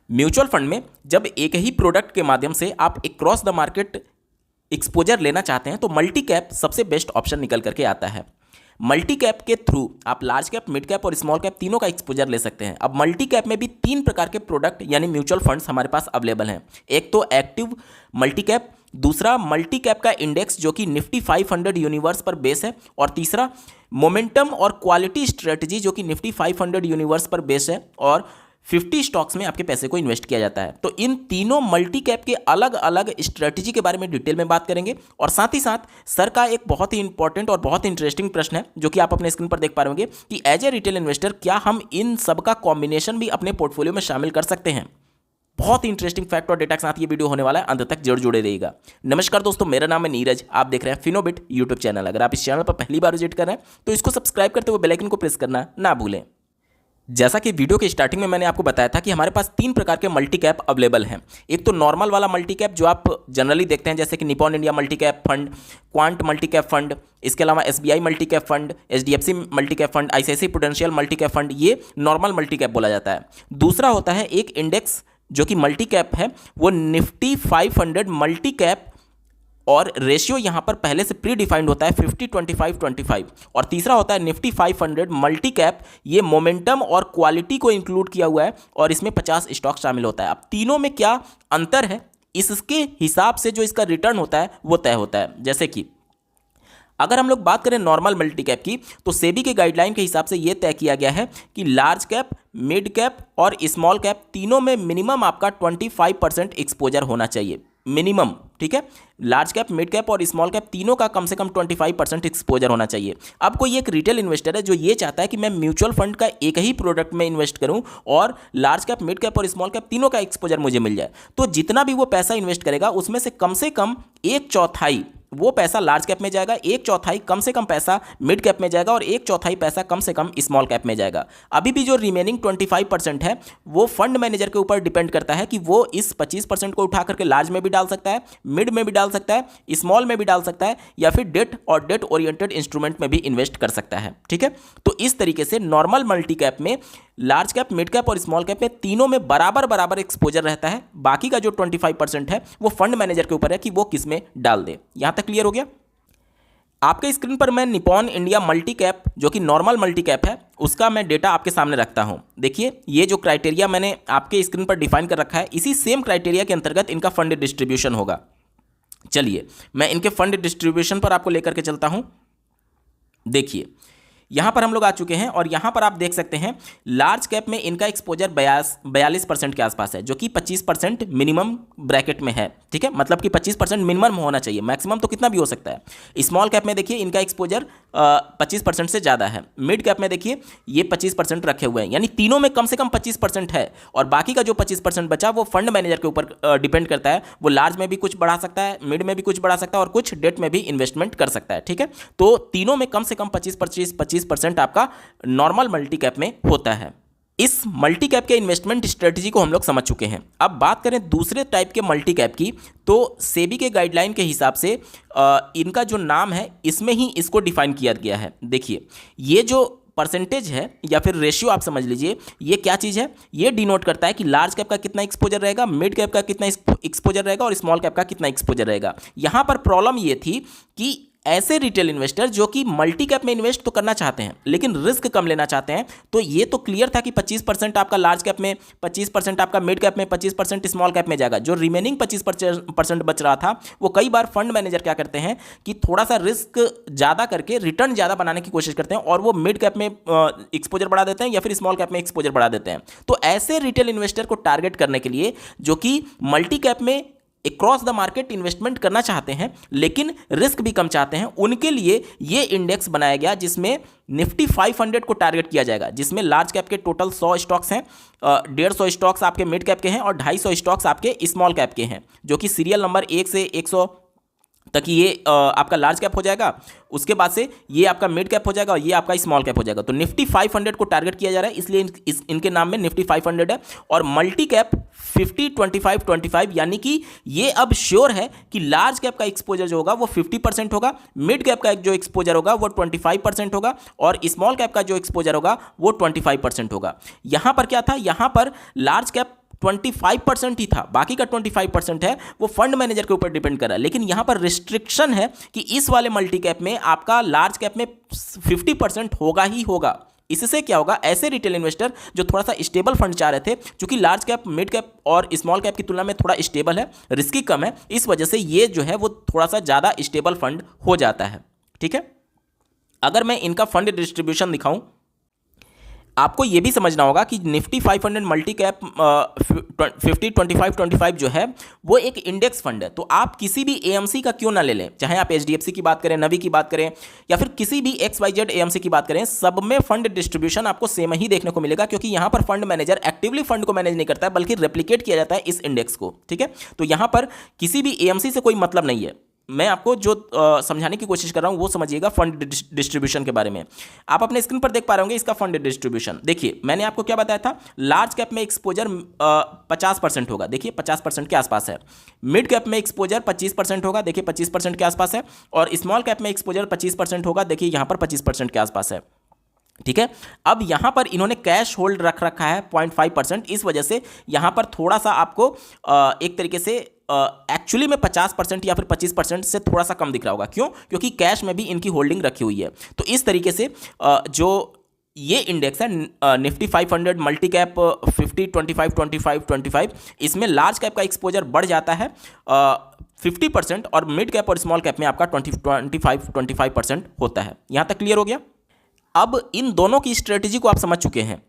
Mutual fund में जब एक ही प्रोडक्ट के माध्यम से आप एक क्रॉस द मार्केट एक्सपोजर लेना चाहते हैं तो मल्टी कैप सबसे बेस्ट ऑप्शन निकल करके आता है। मल्टी कैप के थ्रू आप लार्ज कैप, मिड कैप और स्मॉल कैप तीनों का एक्सपोजर ले सकते हैं। अब मल्टी कैप में भी 3 प्रकार के प्रोडक्ट यानी म्यूचुअल फंड्स हमारे पास अवेलेबल हैं। एक तो एक्टिव मल्टी कैप, दूसरा मल्टी कैप का इंडेक्स जो कि निफ्टी 500 यूनिवर्स पर बेस है, और तीसरा मोमेंटम और क्वालिटी स्ट्रेटजी जो कि निफ्टी 500 यूनिवर्स पर बेस है और 50 स्टॉक्स में आपके पैसे को इन्वेस्ट किया जाता है। तो इन तीनों मल्टी कैप के अलग अलग स्ट्रेटजी के बारे में डिटेल में बात करेंगे, और साथ ही साथ सर का एक बहुत ही इंपॉर्टेंट और बहुत ही इंटरेस्टिंग प्रश्न है जो कि आप अपने स्क्रीन पर देख पा रहे होंगे कि एज ए रिटेल इन्वेस्टर क्या हम इन सब का कॉम्बिनेशन भी अपने पोर्टफोलियो में शामिल कर सकते हैं। बहुत ही इंटरेस्टिंग फैक्ट और डेटा के साथ ये वीडियो होने वाला है, अंत तक जरूर जुड़े रहिएगा। नमस्कार दोस्तों, मेरा नाम है नीरज, आप देख रहे हैं फिनोबिट यूट्यूब चैनल। अगर आप इस चैनल पर पहली बार विजिट कर रहे हैं तो इसको सब्सक्राइब करते हुए बेल आइकन को प्रेस करना ना भूलें। जैसा कि वीडियो के स्टार्टिंग में मैंने आपको बताया था कि हमारे पास 3 प्रकार के मल्टी कैप अवेलेबल हैं। एक तो नॉर्मल वाला मल्टी कैप जो आप जनरली देखते हैं, जैसे कि Nippon India multi cap fund, quant multi cap fund, इसके अलावा SBI multi cap fund, HDFC multi cap fund, ICICI prudential multi cap fund, ये नॉर्मल मल्टी कैप बोला जाता है। दूसरा होता है एक इंडेक्स जो कि मल्टी कैप है, वो निफ्टी 500 मल्टी कैप, और रेशियो यहां पर पहले से प्री डिफाइंड होता है 50-25-25। और तीसरा होता है निफ्टी 500 मल्टी कैप, ये मोमेंटम और क्वालिटी को इंक्लूड किया हुआ है और इसमें 50 स्टॉक शामिल होता है। अब तीनों में क्या अंतर है, इसके हिसाब से जो इसका रिटर्न होता है वो तय होता है। जैसे कि अगर हम लोग बात करें नॉर्मल मल्टी कैप की, तो सेबी के गाइडलाइन के हिसाब से यह तय किया गया है कि लार्ज कैप, मिड कैप और स्मॉल कैप तीनों में मिनिमम आपका 25% एक्सपोजर होना चाहिए, मिनिमम। ठीक है, लार्ज कैप, मिड कैप और स्मॉल कैप तीनों का कम से कम 25% एक्सपोजर होना चाहिए। अब कोई एक रिटेल इन्वेस्टर है जो ये चाहता है कि मैं म्यूचुअल फंड का एक ही प्रोडक्ट में इन्वेस्ट करूं और लार्ज कैप, मिड कैप और स्मॉल कैप तीनों का एक्सपोजर मुझे मिल जाए, तो जितना भी वो पैसा इन्वेस्ट करेगा उसमें से कम 1/4 वो पैसा लार्ज कैप में जाएगा, 1/4 कम से कम पैसा मिड कैप में जाएगा और 1/4 पैसा कम से कम स्मॉल कैप में जाएगा। अभी भी जो रिमेनिंग 25% है वो फंड मैनेजर के ऊपर डिपेंड करता है कि वो इस 25% को उठा करके लार्ज में भी डाल सकता है, मिड में भी डाल सकता है, स्मॉल में भी डाल सकता है, या फिर डेट और डेट ओरिएंटेड इंस्ट्रूमेंट में भी इन्वेस्ट कर सकता है। ठीक है, तो इस तरीके से नॉर्मल मल्टी कैप में लार्ज कैप, मिड कैप और स्मॉल कैप में तीनों में बराबर एक्सपोजर रहता है। बाकी का जो 25% है वो फंड मैनेजर के ऊपर है कि वो किस में डाल दे। यहां तक क्लियर हो गया? आपके स्क्रीन पर मैं निपॉन इंडिया मल्टी कैप जो कि नॉर्मल मल्टी कैप है उसका मैं डेटा आपके सामने रखता हूं। देखिए, ये जो क्राइटेरिया मैंने आपके स्क्रीन पर डिफाइन कर रखा है, इसी सेम क्राइटेरिया के अंतर्गत इनका फंड डिस्ट्रीब्यूशन होगा। चलिए मैं इनके फंड डिस्ट्रीब्यूशन पर आपको लेकर के चलता हूं। देखिए, यहां पर हम लोग आ चुके हैं और यहां पर आप देख सकते हैं लार्ज कैप में इनका एक्सपोजर 42% के आसपास है, जो कि 25% मिनिमम ब्रैकेट में है। ठीक है, मतलब कि 25% मिनिमम होना चाहिए, मैक्सिमम तो कितना भी हो सकता है। स्मॉल कैप में देखिए इनका एक्सपोजर 25% से ज़्यादा है। मिड कैप में देखिए ये 25% रखे हुए हैं, यानी तीनों में कम से कम 25% है, और बाकी का जो 25% बचा वो फंड मैनेजर के ऊपर डिपेंड करता है। वो लार्ज में भी कुछ बढ़ा सकता है, मिड में भी कुछ बढ़ा सकता है और कुछ डेट में भी इन्वेस्टमेंट कर सकता है। ठीक है, तो तीनों में कम से कम 25% आपका नॉर्मल मल्टी कैप में होता है। इस मल्टी कैप के इन्वेस्टमेंट स्ट्रेटजी को हम लोग समझ चुके हैं। अब बात करें दूसरे टाइप के मल्टी कैप की, तो सेबी के गाइडलाइन के हिसाब से इनका जो नाम है इसमें ही इसको डिफाइन किया गया है। देखिए, ये जो परसेंटेज है या फिर रेशियो आप समझ लीजिए, ये क्या चीज़ है, ये डिनोट करता है कि लार्ज कैप का कितना एक्सपोजर रहेगा, मिड कैप का कितना एक्सपोजर रहेगा और स्मॉल कैप का कितना एक्सपोजर रहेगा। यहाँ पर प्रॉब्लम ये थी कि ऐसे रिटेल इन्वेस्टर जो कि मल्टी कैप में इन्वेस्ट तो करना चाहते हैं लेकिन रिस्क कम लेना चाहते हैं, तो ये तो क्लियर था कि 25% आपका लार्ज कैप में, 25% आपका मिड कैप में, 25% स्मॉल कैप में जाएगा। जो रिमेनिंग 25% बच रहा था वो कई बार फंड मैनेजर क्या करते हैं कि थोड़ा सा रिस्क ज़्यादा करके रिटर्न ज़्यादा बनाने की कोशिश करते हैं और वो मिड कैप में एक्सपोजर बढ़ा देते हैं या फिर स्मॉल कैप में एक्सपोजर बढ़ा देते हैं। तो ऐसे रिटेल इन्वेस्टर को टारगेट करने के लिए जो कि मल्टी कैप में क्रॉस द मार्केट इन्वेस्टमेंट करना चाहते हैं लेकिन रिस्क भी कम चाहते हैं, उनके लिए ये इंडेक्स बनाया गया जिसमें निफ्टी 500 को टारगेट किया जाएगा, जिसमें लार्ज कैप के टोटल 100 स्टॉक्स हैं, 150 स्टॉक्स आपके मिड कैप के हैं और 250 स्टॉक्स आपके स्मॉल कैप के हैं, जो कि सीरियल नंबर 1 से 100 तक ये आपका लार्ज कैप हो जाएगा। उसके बाद से ये आपका मिड कैप हो जाएगा और ये आपका स्मॉल कैप हो जाएगा। तो निफ्टी 500 को टारगेट किया जा रहा है, इसलिए इनके नाम में निफ्टी 500 है। और मल्टी कैप 50-25-25, यानी कि ये अब श्योर है कि लार्ज कैप का एक्सपोजर जो होगा वो 50% होगा, मिड कैप का जो एक्सपोजर होगा वो 25% होगा और स्मॉल कैप का जो एक्सपोजर होगा वो 25% होगा। यहां पर क्या था, यहां पर लार्ज कैप 25% ही था, बाकी का 25% है वो फंड मैनेजर के ऊपर डिपेंड कर रहा है। लेकिन यहां पर रिस्ट्रिक्शन है कि इस वाले मल्टी कैप में आपका लार्ज कैप में 50% होगा ही होगा। इससे क्या होगा, ऐसे रिटेल इन्वेस्टर जो थोड़ा सा स्टेबल फंड चाह रहे थे, क्योंकि लार्ज कैप, मिड कैप और स्मॉल कैप की तुलना में थोड़ा स्टेबल है, रिस्की कम है, इस वजह से ये जो है वो थोड़ा सा ज़्यादा स्टेबल फंड हो जाता है। ठीक है, अगर मैं इनका फंड डिस्ट्रीब्यूशन दिखाऊं, आपको ये भी समझना होगा कि निफ्टी 500 मल्टी कैप 50 25 25 जो है वो एक इंडेक्स फंड है। तो आप किसी भी एएमसी का क्यों ना ले लें, चाहे आप एचडीएफसी की बात करें, नवी की बात करें, या फिर किसी भी XYZ एएमसी की बात करें, सब में फंड डिस्ट्रीब्यूशन आपको सेम ही देखने को मिलेगा, क्योंकि यहां पर फंड मैनेजर एक्टिवली फंड को मैनेज नहीं करता है, बल्कि रेप्लिकेट किया जाता है इस इंडेक्स को। ठीक है, तो यहां पर किसी भी एएमसी से कोई मतलब नहीं है। मैं आपको जो समझाने की कोशिश कर रहा हूं वो समझिएगा फंड डिस्ट्रीब्यूशन के बारे में। आप अपने स्क्रीन पर देख पा रहे होंगे इसका फंड डिस्ट्रीब्यूशन। देखिए, मैंने आपको क्या बताया था, लार्ज कैप में एक्सपोजर 50% होगा, देखिए 50% के आसपास है। मिड कैप में एक्सपोजर 25% होगा, देखिए 25% के आसपास है। और स्मॉल कैप में एक्सपोजर 25% होगा, देखिए यहां पर 25% के आसपास है। ठीक है, अब यहां पर इन्होंने कैश होल्ड रख रखा है 0.5%, इस वजह से यहां पर थोड़ा सा आपको एक तरीके से एक्चुअली में 50% या फिर 25% से थोड़ा सा कम दिख रहा होगा। क्यों? क्योंकि कैश में भी इनकी होल्डिंग रखी हुई है। तो इस तरीके से जो ये इंडेक्स है निफ्टी 500 मल्टी कैप 50 25 25 25, इसमें लार्ज कैप का एक्सपोजर बढ़ जाता है 50% और मिड कैप और स्मॉल कैप में आपका 25% होता है। यहां तक क्लियर हो गया? अब इन दोनों की स्ट्रेटेजी को आप समझ चुके हैं।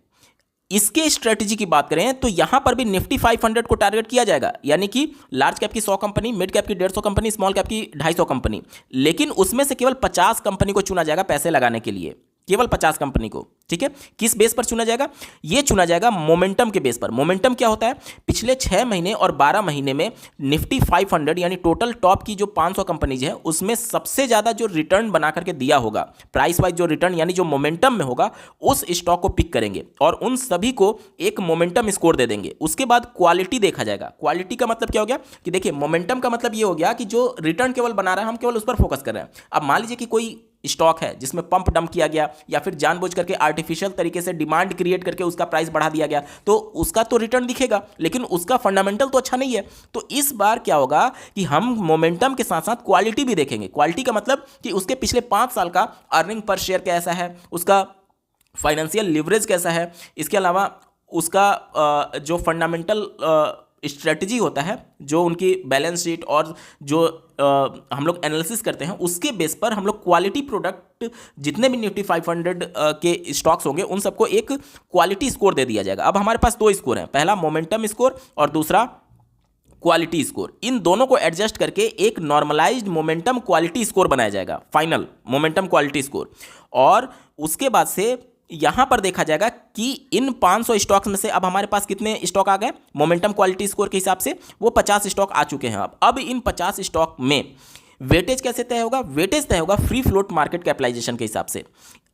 इसके स्ट्रेटेजी की बात करें तो यहां पर भी निफ्टी 500 को टारगेट किया जाएगा, यानी कि लार्ज कैप की 100 कंपनी, मिड कैप की 150 कंपनी, स्मॉल कैप की 250 कंपनी, लेकिन उसमें से केवल 50 कंपनी को चुना जाएगा पैसे लगाने के लिए, केवल 50 कंपनी को। ठीक है, किस बेस पर चुना जाएगा? यह चुना जाएगा मोमेंटम के बेस पर। मोमेंटम क्या होता है? पिछले 6 महीने और 12 महीने में निफ्टी 500 यानी टोटल टॉप की जो 500 कंपनीज है उसमें सबसे ज्यादा जो रिटर्न बना करके दिया होगा, प्राइस वाइज जो रिटर्न यानी जो मोमेंटम में होगा, उस स्टॉक को पिक करेंगे और उन सभी को एक मोमेंटम स्कोर दे देंगे। उसके बाद क्वालिटी देखा जाएगा। क्वालिटी का मतलब क्या हो गया कि देखिए, मोमेंटम का मतलब ये हो गया कि जो रिटर्न केवल बना रहा है हम केवल उस पर फोकस कर रहे हैं। अब मान लीजिए कि कोई स्टॉक है जिसमें पंप डंप किया गया या फिर जानबूझ करके आर्टिफिशियल तरीके से डिमांड क्रिएट करके उसका प्राइस बढ़ा दिया गया, तो उसका तो रिटर्न दिखेगा, लेकिन उसका फंडामेंटल तो अच्छा नहीं है। तो इस बार क्या होगा कि हम मोमेंटम के साथ साथ क्वालिटी भी देखेंगे। क्वालिटी का मतलब कि उसके पिछले 5 साल का अर्निंग पर शेयर कैसा है, उसका फाइनेंशियल लिवरेज कैसा है, इसके अलावा उसका जो फंडामेंटल स्ट्रेटजी होता है, जो उनकी बैलेंस शीट और जो हम लोग एनालिसिस करते हैं, उसके बेस पर हम लोग क्वालिटी प्रोडक्ट जितने भी निफ्टी 500 के स्टॉक्स होंगे उन सबको एक क्वालिटी स्कोर दे दिया जाएगा। अब हमारे पास 2 स्कोर हैं, पहला मोमेंटम स्कोर और दूसरा क्वालिटी स्कोर। इन दोनों को एडजस्ट करके एक नॉर्मलाइज्ड मोमेंटम क्वालिटी स्कोर बनाया जाएगा, फाइनल मोमेंटम क्वालिटी स्कोर। और उसके बाद से यहां पर देखा जाएगा कि इन 500 स्टॉक्स में से अब हमारे पास कितने स्टॉक आ गए मोमेंटम क्वालिटी स्कोर के हिसाब से, वो 50 स्टॉक आ चुके हैं। अब इन 50 स्टॉक में वेटेज कैसे तय होगा? वेटेज तय होगा फ्री फ्लोट मार्केट कैपिटलाइजेशन के हिसाब से।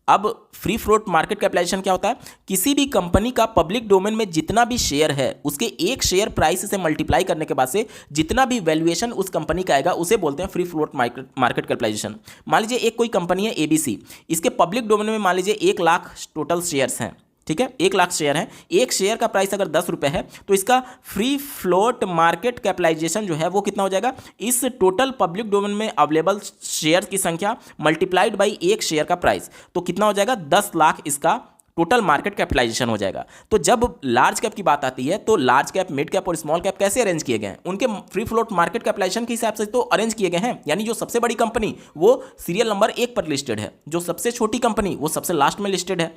अब फ्री फ्लोट मार्केट कैपिटलाइजेशन क्या होता है? किसी भी कंपनी का पब्लिक डोमेन में जितना भी शेयर है उसके एक शेयर प्राइस से मल्टीप्लाई करने के बाद से जितना भी वैल्यूएशन उस कंपनी का आएगा उसे बोलते हैं फ्री फ्लोट मार्केट कैपिटलाइजेशन। मान लीजिए एक कोई कंपनी है ABC, इसके पब्लिक डोमेन में मान लीजिए 1 लाख टोटल शेयर्स हैं। ठीक है, 1 लाख शेयर है, एक शेयर का प्राइस अगर 10 रुपये है तो इसका फ्री फ्लोट मार्केट कैपिटलाइजेशन जो है वो कितना हो जाएगा? इस टोटल पब्लिक डोमेन में अवेलेबल शेयर की संख्या मल्टीप्लाइड बाई एक शेयर का प्राइस, तो कितना हो जाएगा? 10 लाख इसका टोटल मार्केट कैपिटलाइजेशन हो जाएगा। तो जब लार्ज कैप की बात आती है तो लार्ज कैप, मिड कैप और स्मॉल कैप कैसे अरेंज किए गए हैं? उनके फ्री फ्लोट मार्केट कैपिटलाइजेशन के हिसाब से तो अरेंज किए गए हैं, यानी जो सबसे बड़ी कंपनी वो सीरियल नंबर 1 पर लिस्टेड है, जो सबसे छोटी कंपनी वो सबसे लास्ट में लिस्टेड है।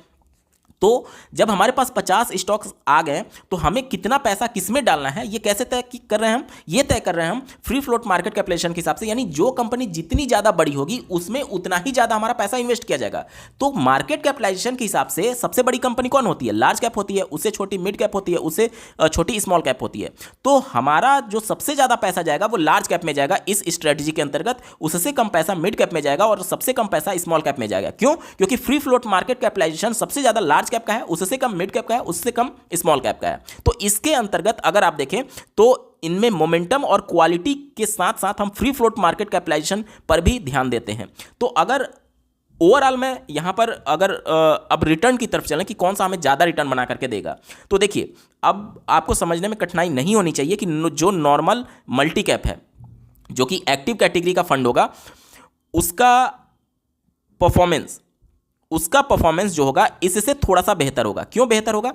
तो जब हमारे पास 50 स्टॉक्स आ गए तो हमें कितना पैसा किसमें डालना है ये कैसे तय कर रहे हैं हम? ये तय कर रहे हैं हम फ्री फ्लोट मार्केट कैपिटलाइजेशन के हिसाब से, यानी जो कंपनी जितनी ज़्यादा बड़ी होगी उसमें उतना ही ज़्यादा हमारा पैसा इन्वेस्ट किया जाएगा। तो मार्केट कैपिटलाइजेशन के हिसाब से सबसे बड़ी कंपनी कौन होती है? लार्ज कैप होती है, उससे छोटी मिड कैप होती है, उससे छोटी स्मॉल कैप होती है। तो हमारा जो सबसे ज़्यादा पैसा जाएगा वो लार्ज कैप में जाएगा इस स्ट्रेटजी के अंतर्गत, उससे कम पैसा मिड कैप में जाएगा और सबसे कम पैसा स्मॉल कैप में जाएगा। क्यों? क्योंकि फ्री फ्लोट मार्केट कैपिटलाइजेशन सबसे ज़्यादा लार्ज कैप का है, उससे कम मिड कैप का है, उससे कम स्मॉल कैप का है। तो इसके अंतर्गत अगर आप देखें तो इनमें मोमेंटम और क्वालिटी के साथ साथ हम फ्री फ्लोट मार्केट कैपिटलाइजेशन पर भी ध्यान देते हैं। तो अगर ओवरऑल मैं यहाँ पर अगर अब रिटर्न की तरफ चलें कि कौन सा हमें ज़्यादा रिटर्न बना करके देगा, तो देखिए अब आपको समझने में कठिनाई नहीं होनी चाहिए कि जो नॉर्मल मल्टी कैप है, जो कि एक्टिव कैटेगरी का फंड होगा, उसका परफॉर्मेंस जो होगा इससे थोड़ा सा बेहतर होगा। क्यों बेहतर होगा?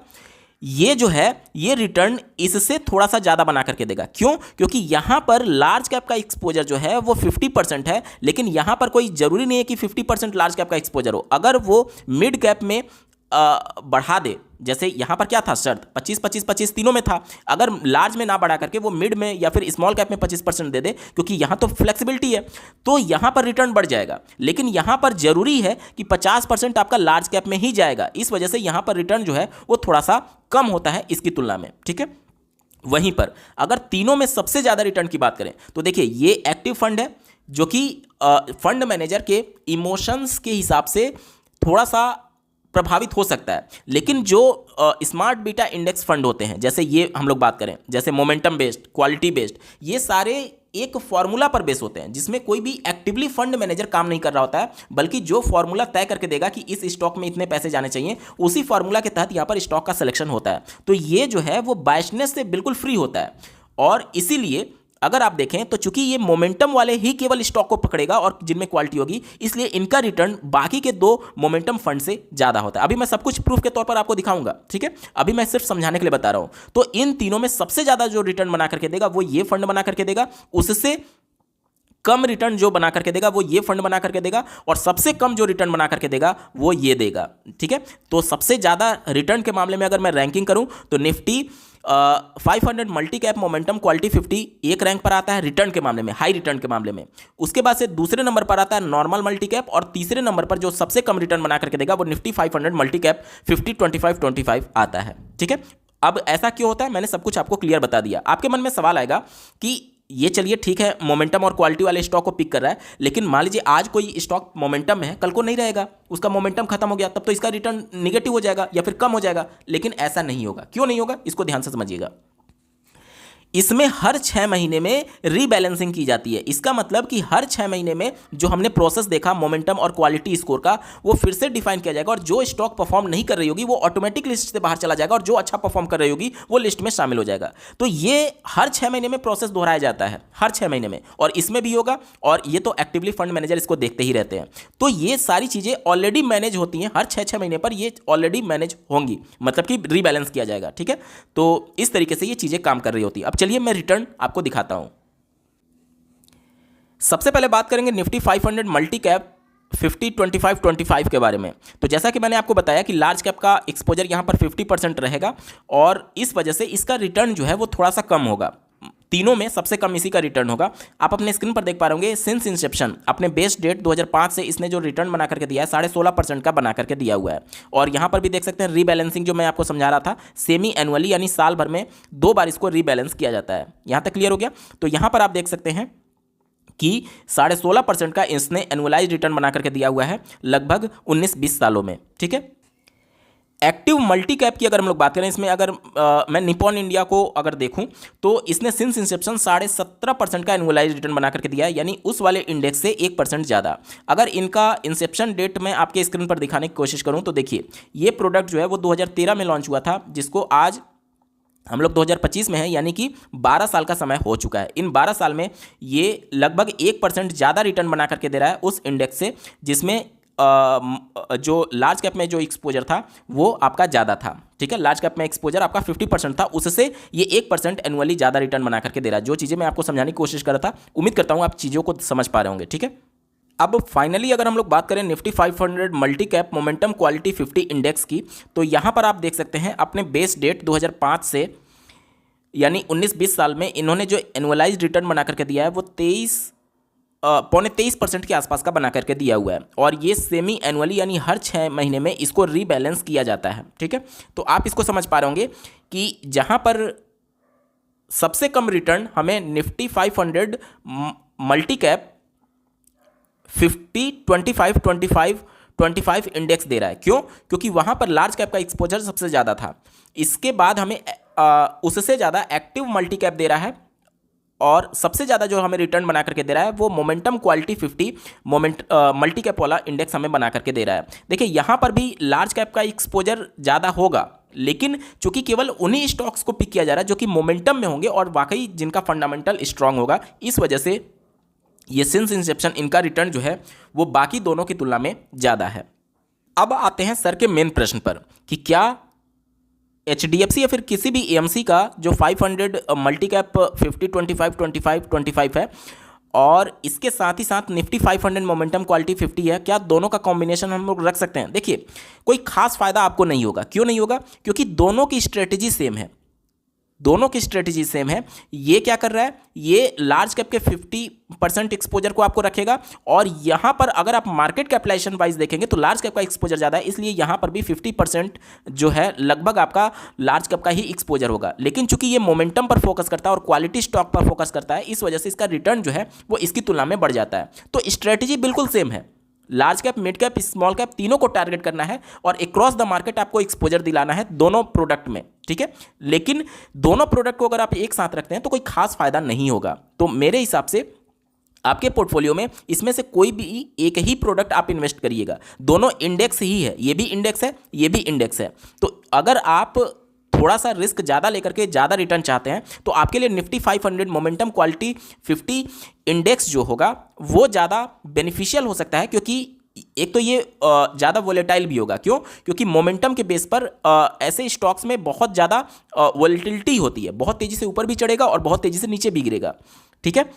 ये जो है ये रिटर्न इससे थोड़ा सा ज़्यादा बना करके देगा। क्यों? क्योंकि यहाँ पर लार्ज कैप का एक्सपोजर जो है वो 50% है, लेकिन यहाँ पर कोई ज़रूरी नहीं है कि 50% लार्ज कैप का एक्सपोजर हो। अगर वो मिड कैप में बढ़ा दे, जैसे यहाँ पर क्या था शर्त, 25-25-25 तीनों में था, अगर लार्ज में ना बढ़ा करके वो मिड में या फिर स्मॉल कैप में 25% दे दे, क्योंकि यहाँ तो फ्लेक्सिबिलिटी है, तो यहाँ पर रिटर्न बढ़ जाएगा। लेकिन यहाँ पर जरूरी है कि 50% आपका लार्ज कैप में ही जाएगा, इस वजह से यहाँ पर रिटर्न जो है वो थोड़ा सा कम होता है इसकी तुलना में। ठीक है, वहीं पर अगर तीनों में सबसे ज़्यादा रिटर्न की बात करें तो देखिए ये एक्टिव फंड है, जो कि फंड मैनेजर के इमोशंस के हिसाब से थोड़ा सा प्रभावित हो सकता है। लेकिन जो स्मार्ट बीटा इंडेक्स फंड होते हैं, जैसे ये हम लोग बात करें, जैसे मोमेंटम बेस्ड, क्वालिटी बेस्ड, ये सारे एक फॉर्मूला पर बेस होते हैं, जिसमें कोई भी एक्टिवली फंड मैनेजर काम नहीं कर रहा होता है, बल्कि जो फॉर्मूला तय करके देगा कि इस स्टॉक में इतने पैसे जाने चाहिए, उसी फॉर्मूला के तहत यहाँ पर स्टॉक का सिलेक्शन होता है। तो ये जो है वो बायसनेस से बिल्कुल फ्री होता है, और इसीलिए अगर आप देखें तो चूंकि ये मोमेंटम वाले ही केवल स्टॉक को पकड़ेगा और जिनमें क्वालिटी होगी, इसलिए इनका रिटर्न बाकी के दो मोमेंटम फंड से ज़्यादा होता है। अभी मैं सब कुछ प्रूफ के तौर पर आपको दिखाऊंगा, ठीक है, अभी मैं सिर्फ समझाने के लिए बता रहा हूं। तो इन तीनों में सबसे ज़्यादा जो रिटर्न बना करके देगा वो ये फंड बना करके देगा, उससे कम रिटर्न जो बना करके देगा वो ये फंड बना करके देगा, और सबसे कम जो रिटर्न बना करके देगा वो ये देगा। ठीक है, तो सबसे ज़्यादा रिटर्न के मामले में अगर मैं रैंकिंग करूं तो Nifty 500 multi cap momentum quality 50 एक रैंक पर आता है रिटर्न के मामले में, हाई रिटर्न के मामले में। उसके बाद से दूसरे नंबर पर आता है नॉर्मल मल्टी कैप, और तीसरे नंबर पर जो सबसे कम रिटर्न बना करके देगा वो निफ्टी 500 मल्टी कैप 50-25-25 आता है। ठीक है, अब ऐसा क्यों होता है मैंने सब कुछ आपको क्लियर बता दिया। आपके मन में सवाल आएगा कि ये चलिए ठीक है मोमेंटम और क्वालिटी वाले स्टॉक को पिक कर रहा है, लेकिन मान लीजिए आज कोई स्टॉक मोमेंटम में है, कल को नहीं रहेगा, उसका मोमेंटम खत्म हो गया, तब तो इसका रिटर्न निगेटिव हो जाएगा या फिर कम हो जाएगा। लेकिन ऐसा नहीं होगा। क्यों नहीं होगा, इसको ध्यान से समझिएगा। इसमें हर 6 महीने में रीबैलेंसिंग की जाती है। इसका मतलब कि हर 6 महीने में जो हमने प्रोसेस देखा मोमेंटम और क्वालिटी स्कोर का, वो फिर से डिफाइन किया जाएगा, और जो स्टॉक परफॉर्म नहीं कर रही होगी वो ऑटोमेटिक लिस्ट से बाहर चला जाएगा, और जो अच्छा परफॉर्म कर रही होगी वो लिस्ट में शामिल हो जाएगा। तो ये हर 6 महीने में प्रोसेस दोहराया जाता है, हर 6 महीने में, और इसमें भी होगा, और ये तो एक्टिवली फंड मैनेजर इसको देखते ही रहते हैं। तो ये सारी चीज़ें ऑलरेडी मैनेज होती हैं, हर 6-6 महीने पर ये ऑलरेडी मैनेज होंगी, मतलब कि रीबैलेंस किया जाएगा। ठीक है, तो इस तरीके से ये चीज़ें काम कर रही होती है। अब चलिए मैं रिटर्न आपको दिखाता हूं। सबसे पहले बात करेंगे निफ्टी 500 मल्टी कैप 50-25-25 के बारे में। तो जैसा कि मैंने आपको बताया कि लार्ज कैप का एक्सपोजर यहां पर 50% रहेगा, और इस वजह से इसका रिटर्न जो है वो थोड़ा सा कम होगा। तीनों में सबसे कम इसी का रिटर्न होगा। आप अपने स्क्रीन पर देख पा रहे होंगे, सिंस इंसेप्शन अपने बेस डेट 2005 से इसने जो रिटर्न बना करके दिया है 16.5% का बना करके दिया हुआ है। और यहाँ पर भी देख सकते हैं रीबैलेंसिंग जो मैं आपको समझा रहा था, सेमी एनुअली यानी साल भर में 2 बार इसको रीबैलेंस किया जाता है। यहाँ तक क्लियर हो गया। तो यहाँ पर आप देख सकते हैं कि 16.5% का इसने एनुअलाइज रिटर्न बना करके दिया हुआ है लगभग 19-20 सालों में। ठीक है, एक्टिव मल्टी कैप की अगर हम लोग बात करें, इसमें अगर मैं निपॉन इंडिया को अगर देखूं तो इसने सिंस इंसेप्शन 17.5% का एनुअलाइज रिटर्न बना करके दिया है, यानी उस वाले इंडेक्स से 1% ज़्यादा। अगर इनका इंसेप्शन डेट मैं आपके स्क्रीन पर दिखाने की कोशिश करूं तो देखिए ये प्रोडक्ट जो है वो 2013 में लॉन्च हुआ था, जिसको आज हम लोग 2025 में है, यानी कि 12 साल का समय हो चुका है। इन 12 साल में ये लगभग 1% ज़्यादा रिटर्न बना करके दे रहा है उस इंडेक्स से, जिसमें जो लार्ज कैप में जो एक्सपोजर था वो आपका ज़्यादा था। ठीक है, लार्ज कैप में एक्सपोजर आपका 50% था, उससे ये 1% एनुअली ज़्यादा रिटर्न बना करके दे रहा है। जो चीज़ें मैं आपको समझाने की कोशिश कर रहा था, उम्मीद करता हूँ आप चीज़ों को समझ पा रहे होंगे। ठीक है, अब फाइनली अगर हम लोग बात करें Nifty 500 multi cap momentum quality 50 index की, तो यहाँ पर आप देख सकते हैं अपने बेस डेट 2005 से यानी 19-20 साल में इन्होंने जो एनुअलाइज रिटर्न बना करके दिया है वो 23% के आसपास का बना करके दिया हुआ है, और ये सेमी एनुअली यानी हर 6 महीने में इसको रीबैलेंस किया जाता है। ठीक है, तो आप इसको समझ पा रहे होंगे कि जहाँ पर सबसे कम रिटर्न हमें निफ्टी 500 मल्टी कैप 50-25-25 इंडेक्स दे रहा है। क्यों? क्योंकि वहाँ पर लार्ज कैप का एक्सपोजर सबसे ज़्यादा था। इसके बाद हमें उससे ज़्यादा एक्टिव मल्टी कैप दे रहा है, और सबसे ज़्यादा जो हमें रिटर्न बना करके दे रहा है वो मोमेंटम क्वालिटी 50 मल्टी कैप वाला इंडेक्स हमें बना करके दे रहा है। देखिए यहाँ पर भी लार्ज कैप का एक्सपोजर ज़्यादा होगा, लेकिन चूंकि केवल उन्हीं स्टॉक्स को पिक किया जा रहा है जो कि मोमेंटम में होंगे और वाकई जिनका फंडामेंटल स्ट्रांग होगा, इस वजह से ये सिंस इंसेप्शन इनका रिटर्न जो है वो बाकी दोनों की तुलना में ज़्यादा है। अब आते हैं सर के मेन प्रश्न पर कि क्या HDFC या फिर किसी भी AMC का जो 500 मल्टी कैप 50 25 25 25 है और इसके साथ ही साथ निफ्टी 500 मोमेंटम क्वालिटी 50 है, क्या दोनों का कॉम्बिनेशन हम लोग रख सकते हैं? देखिए कोई खास फायदा आपको नहीं होगा। क्यों नहीं होगा? क्योंकि दोनों की स्ट्रेटेजी सेम है, दोनों की स्ट्रेटेजी सेम है। ये क्या कर रहा है, ये लार्ज कैप के 50% एक्सपोजर को आपको रखेगा और यहां पर अगर आप मार्केट कैपिटलाइजेशन वाइज देखेंगे तो लार्ज कैप का एक्सपोजर ज़्यादा है, इसलिए यहां पर भी 50% जो है लगभग आपका लार्ज कैप का ही एक्सपोजर होगा। लेकिन चूंकि ये मोमेंटम पर फोकस करता है और क्वालिटी स्टॉक पर फोकस करता है, इस वजह से इसका रिटर्न जो है वो इसकी तुलना में बढ़ जाता है। तो स्ट्रेटेजी बिल्कुल सेम है, large cap, mid cap, small cap तीनों को टारगेट करना है और अक्रॉस द मार्केट आपको एक्सपोजर दिलाना है दोनों प्रोडक्ट में, ठीक है। लेकिन दोनों प्रोडक्ट को अगर आप एक साथ रखते हैं तो कोई खास फायदा नहीं होगा। तो मेरे हिसाब से आपके पोर्टफोलियो में इसमें से कोई भी एक ही प्रोडक्ट आप इन्वेस्ट करिएगा। दोनों इंडेक्स ही है, ये भी इंडेक्स है, ये भी इंडेक्स है। तो अगर आप थोड़ा सा रिस्क ज़्यादा लेकर के ज़्यादा रिटर्न चाहते हैं तो आपके लिए निफ्टी 500 मोमेंटम क्वालिटी 50 इंडेक्स जो होगा वो ज़्यादा बेनिफिशियल हो सकता है, क्योंकि एक तो ये ज़्यादा वोलेटाइल भी होगा। क्यों? क्योंकि मोमेंटम के बेस पर ऐसे स्टॉक्स में बहुत ज़्यादा वोलेटिलिटी होती है, बहुत तेज़ी से ऊपर भी चढ़ेगा और बहुत तेज़ी से नीचे भी गिरेगा, ठीक है।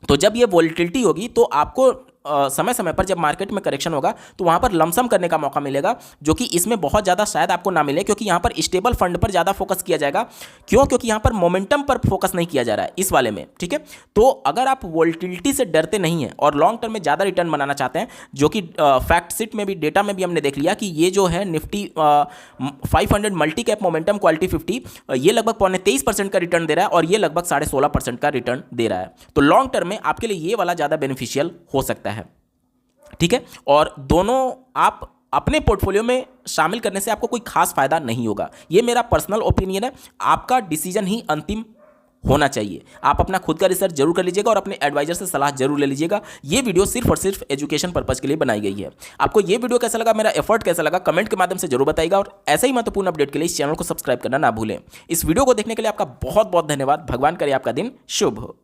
तो जब ये वोलेटिलिटी होगी तो आपको समय समय पर जब मार्केट में करेक्शन होगा तो वहाँ पर लमसम करने का मौका मिलेगा, जो कि इसमें बहुत ज़्यादा शायद आपको ना मिले, क्योंकि यहाँ पर स्टेबल फंड पर ज़्यादा फोकस किया जाएगा। क्यों? क्योंकि यहाँ पर मोमेंटम पर फोकस नहीं किया जा रहा है इस वाले में, ठीक है। तो अगर आप वोलेटिलिटी से डरते नहीं हैं और लॉन्ग टर्म में ज़्यादा रिटर्न बनाना चाहते हैं, जो कि फैक्ट सीट में भी, डेटा में भी हमने देख लिया कि ये जो है Nifty 500 multi cap momentum quality 50 ये लगभग 23.25% का रिटर्न दे रहा है और ये लगभग 16.5% का रिटर्न दे रहा है। तो लॉन्ग टर्म में आपके लिए ये वाला ज़्यादा बेनिफिशियल हो सकता है, ठीक है। और दोनों आप अपने पोर्टफोलियो में शामिल करने से आपको कोई खास फायदा नहीं होगा। ये मेरा पर्सनल ओपिनियन है, आपका डिसीजन ही अंतिम होना चाहिए। आप अपना खुद का रिसर्च जरूर कर लीजिएगा और अपने एडवाइजर से सलाह जरूर ले लीजिएगा। ये वीडियो सिर्फ और सिर्फ एजुकेशन पर्पस के लिए बनाई गई है। आपको ये वीडियो कैसा लगा, मेरा एफर्ट कैसा लगा, कमेंट के माध्यम से जरूर बताइएगा और ऐसे ही महत्वपूर्ण अपडेट के लिए इस चैनल को सब्सक्राइब करना ना भूलें। इस वीडियो को देखने के लिए आपका बहुत बहुत धन्यवाद। भगवान करे आपका दिन शुभ हो।